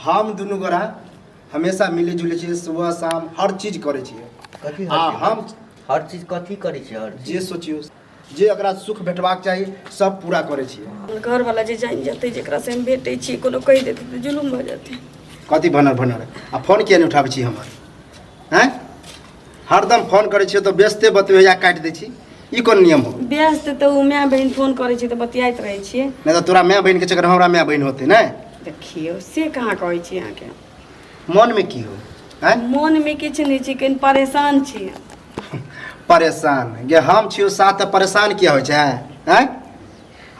हम दुनू गोरा हमेशा मिले जुले छियै, सुबह शाम हर चीज करे छियै। कथी हम हर चीज कथी करै छै? हर जे सोचियो जे एकरा सुख भेटबाक चाही सब पूरा करे छियै। घर वाला जे जान जाते जेकरा से हम भेटे छी कोनो कह देते तो जुलुम हो जाते। कथी भनर भनर आ फोन किया नहीं उठाबै छी हमर? हैं हरदम फोन करे छियै तो व्यस्ते बतबै या काट दै छी, ई कोन नियम हो? व्यस्त तो माय बहन फोन करे छी तो बतियात रहे छी। नहीं तो तोरा माय बहन के चक्कर हमरा माय बहन होते ना। देखियो से कहाँ कहै छी अहाँ के मन में की हो? हैं मन में किछ नहीं छी, कहीं परेशान छी। परेशान गे हम छियो साथ त परेशान किया हो छै? हैं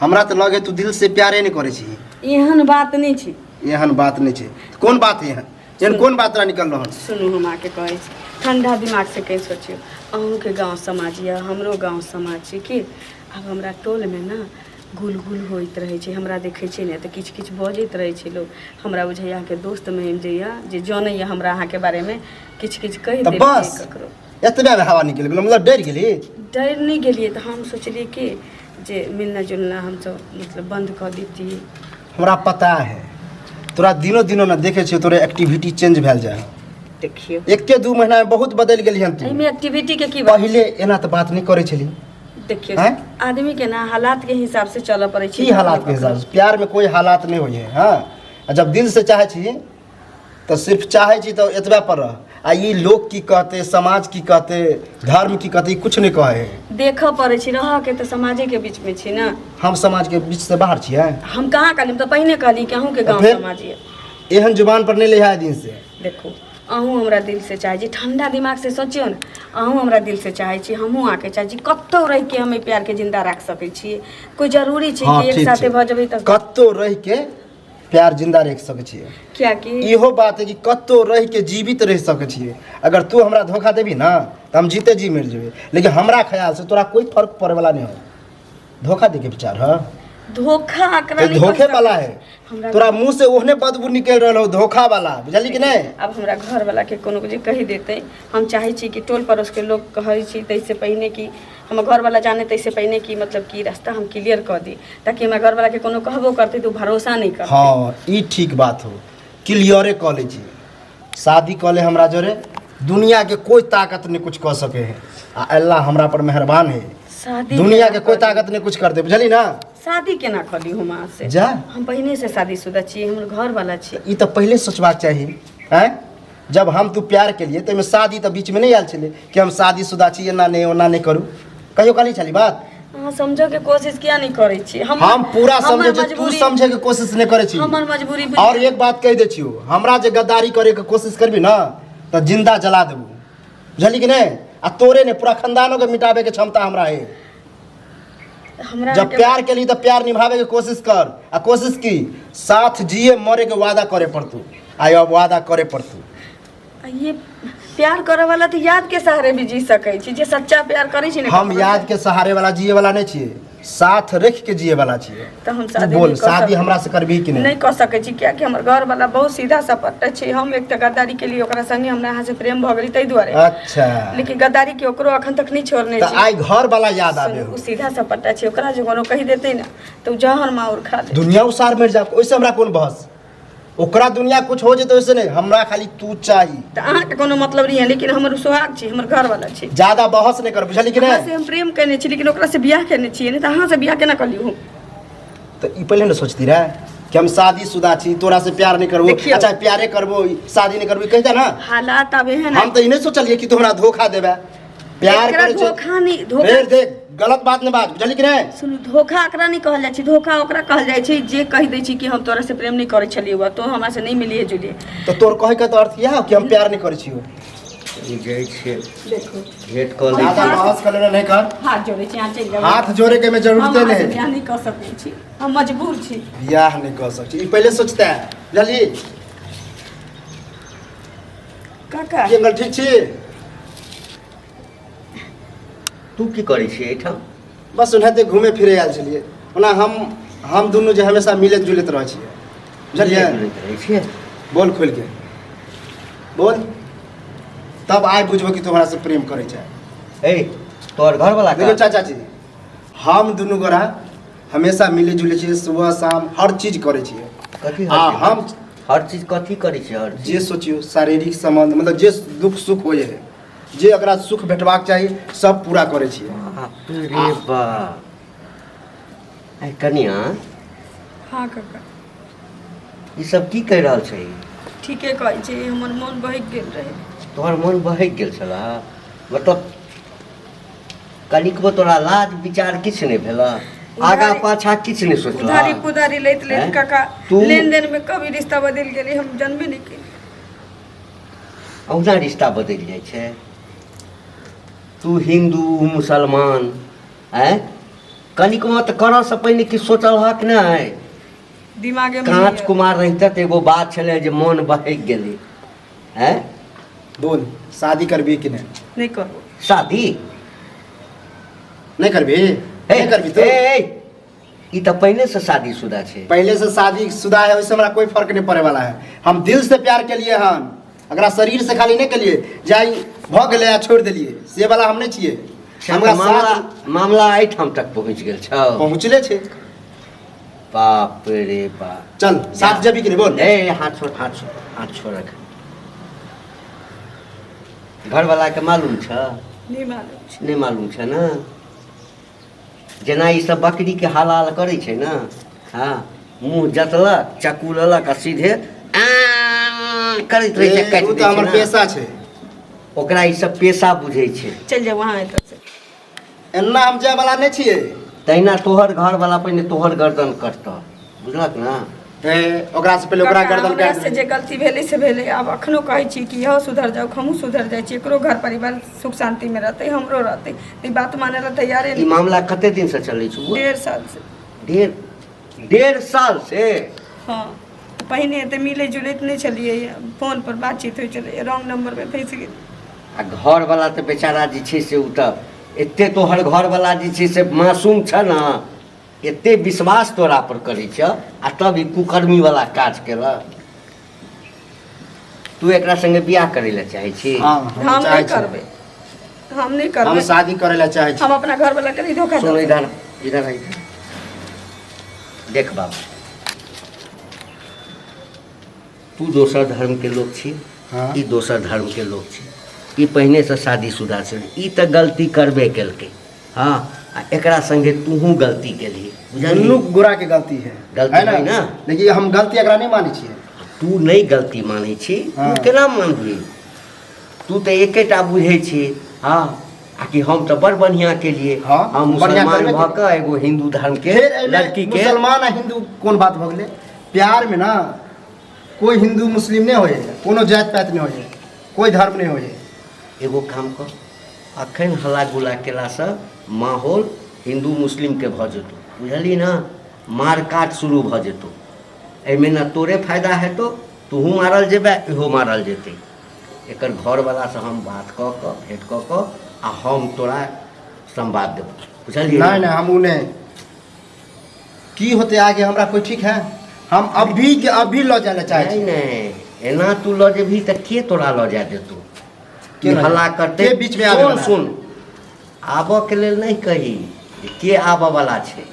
हमरा तो लगे तू दिल से प्यारे नहीं करे छी। एहन बात नहीं छी। एहन बात नहीं छै। कोन बात है एहन कोन बात रा निकल रहल? सुनू हम आके कहै छी, ठंडा दिमाग से कहीं सोचियो। अहूँ के गांव समाज या हमरो गांव समाज छी कि अब हमरा टोल में ना गुलगुल होइत रहे छै। हमरा देखे छै ने तो किछ किछ बजैत रहे छै लोग। हमरा बुझाइया अहाँ के दोस्त महिम जे जानैया हमरा अहाँ के बारे में किछ किछ कहि त दे बस ककरो। एतबे में हवा निकल गेल, मतलब डर गेली? डर नहीं गेलिए तो हम सोचलिए कि जे मिलना जुलना हम सब मतलब बंद कर देती। हमरा पता है तोरा दिनो दिनो ना देखे छियो तोरे एक्टिविटी चेंज भेल जाए। देखियो एके दू महीना में बहुत बदल गेली हन तू। एमे एक्टिविटी के की बात? पहले एना तो बात नहीं करे छली। देखियो हैं? आदमी के ना हालात के हिसाब से चल पड़े छै। की हालात के हिसाब से? प्यार में कोई हालात नहीं होई है। हाँ जब दिल से चाहे छी तो सिर्फ चाहे छी तो एतबे पर रह। आ ये लोग की कहते, समाज की कहते, धर्म की कहते, कुछ नहीं कहे है। देख पड़े छी, रह के तो समाजे के बीच में छी ना। हम समाज के बीच से बाहर छियै। हम कहाँ कहली तो पहले कहली कि अहूँ के गांव फिर? समाज है। एहन जुबान पर नहीं ले आए दिन से। देखो अहूँ हमरा दिल से चाहे छी, ठंडा दिमाग से सोचियो ना। अहूँ हमरा दिल से चाहे छी, हमहूँ आके चाहे छी कत्तो रह के हमें प्यार के जिंदा रख सके छी। कोई जरूरी छै हाँ, कि एक ठीक साथे छै। भ जबै त कत्तो रह के प्यार जिंदा रख सके छियै। क्या कि इहो बात है कि कत्तो रह के जीवित रह सके छियै। अगर तू हमरा धोखा देबी ना तो हम जीते जी मर जेबे। लेकिन हमरा ख्याल से तोरा कोई फर्क पड़े वाला नहीं हो। धोखा दे के विचार है? धोखा एकरा नहीं धोखे कर वाला सकै है। छी। हमरा तोरा मुंह से ओहने बदबू निकल रहा हो, धोखा वाला, बुझली कि नहीं? अब हमरा घर वाला के कोनो जे कहि देते, हम चाहे छी कि टोल पड़ोस के लोग कहै छी तैसे पहले कि हम घर वाला जाने तैसे पहले कि मतलब कि रास्ता हम क्लियर कर दी, ताकि हमरा घर वाला के कोनो कहबो करते तो भरोसा नहीं करते। हाँ ई ठीक बात हो, क्लियरे कह ले जी। शादी कह ले हमरा जोरे, दुनिया के कोई ताकत नहीं कुछ कह सके है। आ अल्लाह हमरा पर मेहरबान है। शादी दुनिया के कोई ताकत नहीं कुछ कर दे, बुझली ना? शादी केना करी हम अहाँ से? जा हम पहले से शादीशुदा छी, हमर घर वाला छी। ई तो पहले सोचबाक चाहिए हैं। जब हम तू प्यार के लिए तो शादी तो बीच में नहीं आयल छले कि हम शादीशुदा छी, एना नहीं ओना नहीं करू। कहियो काली चली बात? अहाँ समझो के कोशिश किया नहीं करे छी? हम पूरा समझे जे तू समझे के कोशिश नहीं करे छी। हमर मजबूरी और एक बात कह दे छियो, हमरा जे गद्दारी करे के कोशिश करबी ना तो जिंदा जला देबू, बुझली कि नहीं? आ तोरे ने पूरा खानदानों के मिटाबे के क्षमता हमरा है। हमरा जब प्यार के लिए तो प्यार निभावे के कोशिश कर। आ कोशिश की साथ जिए मरे के वादा करे पड़तू। आय अब वादा करे पड़तू। ये प्यार करे वाला तो याद के सहारे भी जी सके छी, जे सच्चा प्यार करे छी ना। हम याद के सहारे वाला जिए वाला नहीं छिए, साथ रख के जिए वाला छिए। तो हम तू शादी बोल नहीं कर शादी सकै- हमरा से करबी कि नहीं? नहीं कर सके छी, क्या कि हमर घर वाला बहुत सीधा सपट छै। हम एक तो गद्दारी के लिए ओकरा संगे हमरा यहाँ से प्रेम भ गेली तै दुआरे। अच्छा लेकिन गद्दारी के ओकरो अखन तक नहीं छोड़ने तो छी। आई घर वाला याद आवे सुनू, हो। उ सीधा सपटा छै, ओकरा जे कोनो कहि देते ना तो उ जहर माउर खा ले। दुनिया उसार मर जा, ओइसे हमरा कोन बहस? ओकरा दुनिया कुछ हो जेते वैसे नहीं, हमरा खाली तू चाहिए। तो अहाँ के कोनो मतलब नहीं है, लेकिन हमर सुहाग छी, हमर घर वाला छी। ज्यादा बहस नहीं कर, बुझली कि अहाँ से नहीं? हम प्रेम करने छी, लेकिन ओकरा से बियाह करने छी, नहीं तो अहाँ से बियाह केना कलियो हम? तो ई पहले न सोचती रहे कि हम शादीशुदा छी, तोरा से प्यार नहीं करबो। देखियो। अच्छा प्यारे करबो, शादी नहीं करबो, कहता ना। हालात अब है ना। हम तो इन्हें सोचलिए कि तू हमरा धोखा देबे। प्यार एकरा करे छे। धोखा नहीं, धोखा फिर देख गलत बात न बात, बुझली कि नहीं? सुनू, धोखा एकरा नहीं कहल जाइ छै। धोखा ओकरा कहल जाइ छै जे कहि दै छी कि हम तोरा से प्रेम नहीं करे छलिए, तो हमरा से नहीं मिलिए जुलिए। तो तोर कहे के तो अर्थ यह कि हम प्यार नहीं करे छियो। ई जाइ छै देखो भेट कऽ लै ज्यादा छै। बहस करे नहीं कर। हाथ जोड़े छी, यहाँ चल जाओ। हाथ जोड़े के में जरूरते हम अहाँ से नहीं। बियाह नहीं कर सकै छी, हम मजबूर छी। बियाह नहीं कर सकती, ई पहले सोचता है, बुझली? काका ये गल ठीक छी? तू की करै छी एहिठाम? बस उन्हें घूमे फिरे आयल छलिए। ओना हम दुनू जे हमेशा मिलत जुलत रह छिए, बुझलिए? रहै छियै? बोल खोल के बोल, तब आय बुझबो कि तू हमरा से प्रेम करे छै। ए तोर घर वाला देखो चाचा जी, हम दुनू गोरा हमेशा मिले जुले छिए, सुबह शाम हर चीज करे छिए। कथी आ हम हर चीज कथी करै छै हर जे चीज सोचियो शारीरिक संबंध मतलब जे दुख सुख होए है, जे एकरा सुख भेटबाक चाही सब पूरा करे छियै। बाप रे बा। ऐ कनिया हाँ काका, ई सब की कहि रहल छै? ठीके कहै छी, हमर मन बहक गेल रहे। तोहर मन बहक गेल छला? मतलब कनिकबो तोरा लाज विचार किछु नहि भेला? आगा पाछा किछु नहि सोचला? उधारी पुधारी लैत हैं? लैत काका तू लेन देन में कभी रिश्ता बदल गेलै, हम जानबे नहीं केलियै। औना रिश्ता बदलि जाइ छै। तू हिंदू मुसलमान हैं? कनिकबो तऽ करऽ से पहिने कि सोचल हक नहि? दिमागे में कांच नहीं कुमार रहिते तऽ एगो बात छलै जे मन बहक गेलै। हैं? बोल शादी करबी कि नहीं? नहीं करो। शादी नहीं करबी? नहीं करबी तो? ई तऽ पहले से शादीशुदा छै। पहले से शादी शुदा है, वैसे हमरा कोई फर्क नहीं पड़े वाला है। हम दिल से प्यार के लिए हन, अगरा शरीर से खाली नहीं के लिए जाई भ गेले आ छोड़ देलिए से वाला हम नहीं छिए। हमरा साथ मामला एहिठाम तक पहुँच गेल छौ। पहुँचले छे। बाप रे बाप। चल साथ जबी के लिए बोल। हाथ छोड़, हाथ छोड़, हाथ छोड़ रख। घर वाला के मालूम छ? नहीं मालूम छै। नहीं मालूम छ ना? जेना ई सब बकरी के हलाल करै छै ना, हाँ, मुंह जतलक, चक्कू लेलक आ सीधे करैत रहै छै, काटि उ दै तो छै हमर ना। पेशा छे। ओकरा ई सब पेशा बुझै छै। चल जा वहाँ एतऽ से। एन्ना हम जाय वाला नहीं छिए। तहिना तोहर घर वाला पहिने तोहर गर्दन कटतऽ, बुझलक ना? ओकरा से पहले ओकरा काका, गर्दन हमरा काट से जे गलती भेलै से भेलै। आब अखनो कहै छी कि यहो सुधर जाओ, हमहूँ सुधर जाइ छी, एकरो घर परिवार सुख शांति में रहतै, हमरो रहतै। ई बात माने ला तैयारे ई नहीं। मामला कते दिन से चलै छौ? 1.5 साल से। डेढ़ साल से? हाँ, पहिने तऽ मिलै जुलैत नहीं छलियै, फोन पर बातचीत होइ छलै, रॉन्ग नंबर में फंस गेल। आ घर वाला तऽ बेचारा जे छै से उ तऽ एते तोहर घर वाला जे छै से मासूम छ ना, एते विश्वास तोरा पर करै छ आ तब ई कुकर्मी वाला काज केलक। तू एकरा संगे बियाह करै ला चाहै छी? हाँ हम नहीं करबै, हम नहीं हम करबै। शादी करे ला चाहे छी। हम अपना घर वाला के नहीं धोखा सुन देबै। इधर, इधर इधर देख बाबू, तू दोसर धर्म के लोग छी, हाँ। ई दोसर धर्म के लोग छी। ई पहिने से शादीशुदा छै, ई तऽ गलती करबे केलकै। हाँ, आ एकरा संगे तूहू गलती केलही, बुझलिही? दुनू गोरा के गलती है। गलती है है ना? लेकिन हम गलती एकरा नहीं मानी छिए। तू नहीं गलती मानै छी, हाँ। तू केना मानबही? तू तऽ एकेटा बुझै छी, हाँ, आ कि हम तऽ बड़ बढ़िया केलिए। हाँ, हम बढ़िया मुसलमान करबे भऽ कऽ एगो हिंदू धर्म के फिर एमे लड़की के मुसलमान आ हिंदू कौन बात भ गेलै? प्यार में ना कोई हिंदू मुस्लिम नहीं होए, कोनो जात पात नहीं होए, कोई धर्म नहीं होए। एगो काम कर, अखन हल्ला गुल्ला केलासँ माहौल हिंदू मुस्लिम के भऽ जेतौ, बुझली ना? मार काट शुरू भऽ जेतौ। एहिमे ना तोरे फायदा हेतौ, तूहू मारल जेबै, इहो मारल जेतै। एकर घर वाला से हम बात कऽ कऽ भेंट कऽ कऽ आ हम तोरा संवाद देबौ, बुझलियै? नहीं नहीं हम उन्हें की होते आगे हमरा कोई ठीक है? हम अभी के अभी लऽ जाए ला चाहे नहीं छी। नहीं, एना तू लऽ जेबही तऽ के तोरा लऽ जाय देतौ? के के लऽ हल्ला जाय? करतै? के बीच में आबे सुन वाला? सुन, आबऽ के लेल नहीं कही जे के आबऽ वाला छै।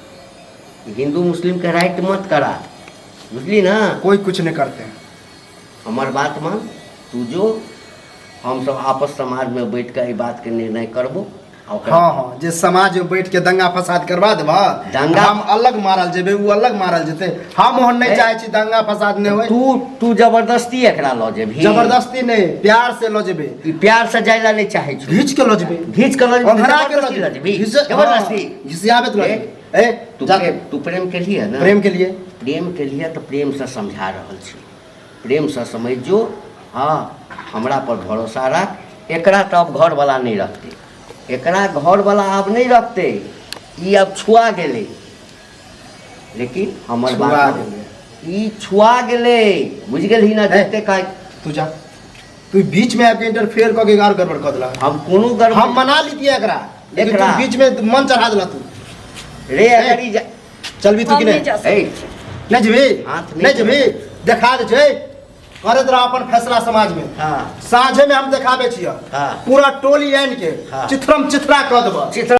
हिंदू मुस्लिम के राइट मत करा, बुझली ना? कोई कुछ नहीं करते हैं। हमर बात मान, तू जो, हम सब आपस समाज में बैठ के ई बात के निर्णय करबो। आ ओकरा हाँ हाँ, जे समाज में बैठ के दंगा फसाद करवा देबा, दंगा- हम अलग मारल जेबे, वो अलग मारल जेते। हम ओहन नहीं चाहे छी दंगा फसाद नहीं होए। तू जबरदस्ती एकरा लऽ जेबही? जबरदस्ती नहीं, प्यार से लऽ जेबे। ई प्यार से जाय ला नहीं चाहे छौ? घींच के लऽ जेबे। घींच के लऽ जेबही? अंधरा के जबरदस्ती लऽ जेबही? जबरदस्ती? घिसियाबे तो लऽ ए, जेबे। ए तू प्रेम के लिए ना? प्रेम के लिए प्रेम के लिए तो प्रेम से समझा रहल छी, प्रेम से समझो। हाँ, हमरा पर भरोसा रख। एकरा तो अब घर वाला नहीं रखते, एकरा घर वाला अब नहीं रखते, ई अब छुआ गेले। लेकिन हमर छुआ बात गेलै। ई छुआ गेले, बुझ गेलही ना? जते का तू जा, तू बीच में आके इंटरफेयर क के गार गड़बड़ कर देला। हम कोनो गर्व हम मना लीतिए एकरा, लेकिन एकरा? तू बीच में मन चढ़ा देला तू। रे अगर ई चल भी तू हम कि नहीं नहीं? जा सकते। ए, नहीं जेबी? हाथ नहीं नहीं जेबी? देखा दे छै, करत रह अपन फैसला समाज में। हाँ साँझे में हम देखाबे छियै, हाँ। पूरा टोली आनि के हाँ। चिथरम चिथरा कऽ देबह। चित्र